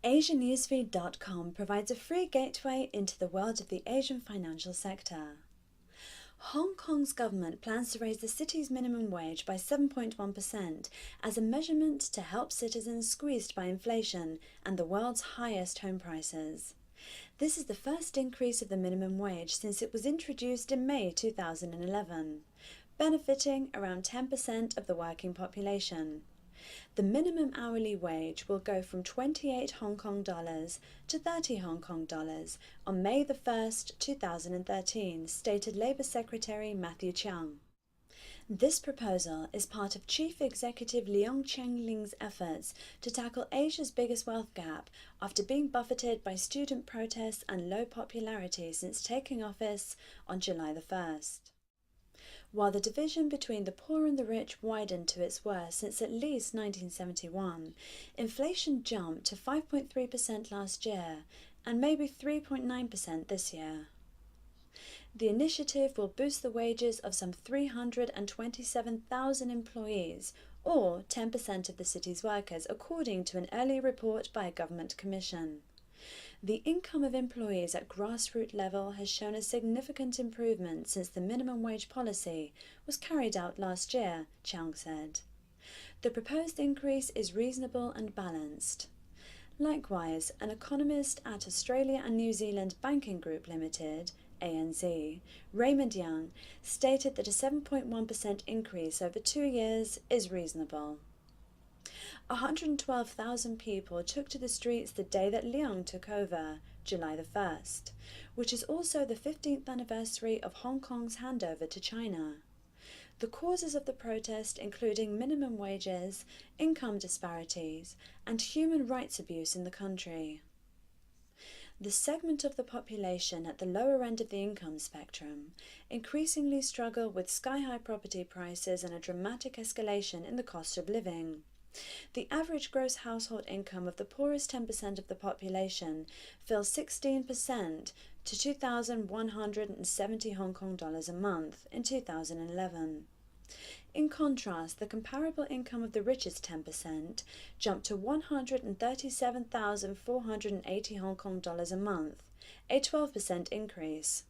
26asiannewsfeed.com provides a free gateway into the world of the Asian financial sector. Hong Kong's government plans to raise the city's minimum wage by 7.1% as a measurement to help citizens squeezed by inflation and the world's highest home prices. This is the first increase of the minimum wage since it was introduced in May 2011, benefiting around 10% of the working population. The minimum hourly wage will go from 28 Hong Kong dollars to 30 Hong Kong dollars on May the 1st, 2013, stated Labour Secretary Matthew Cheung. This proposal is part of Chief Executive Leung Cheng-ling's efforts to tackle Asia's biggest wealth gap after being buffeted by student protests and low popularity since taking office on July the 1st. While the division between the poor and the rich widened to its worst since at least 1971, inflation jumped to 5.3% last year and maybe 3.9% this year. The initiative will boost the wages of some 327,000 employees, or 10% of the city's workers, according to an early report by a government commission. The income of employees at grassroots level has shown a significant improvement since the minimum wage policy was carried out last year, Cheung said. The proposed increase is reasonable and balanced. Likewise, an economist at Australia and New Zealand Banking Group Limited, ANZ, Raymond Young, stated that a 7.1% increase over 2 years is reasonable. 112,000 people took to the streets the day that Leung took over, July the 1st, which is also the 15th anniversary of Hong Kong's handover to China. The causes of the protest including minimum wages, income disparities, and human rights abuse in the country. The segment of the population at the lower end of the income spectrum increasingly struggle with sky-high property prices and a dramatic escalation in the cost of living. The average gross household income of the poorest 10% of the population fell 16% to 2,170 Hong Kong dollars a month in 2011. In contrast, the comparable income of the richest 10% jumped to 137,480 Hong Kong dollars a month, a 12% increase.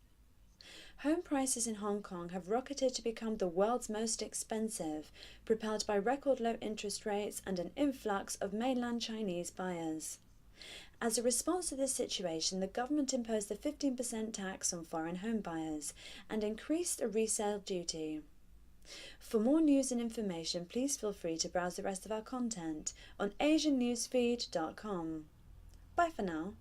Home prices in Hong Kong have rocketed to become the world's most expensive, propelled by record low interest rates and an influx of mainland Chinese buyers. As a response to this situation, the government imposed a 15% tax on foreign home buyers and increased a resale duty. For more news and information, please feel free to browse the rest of our content on asiannewsfeed.com. Bye for now.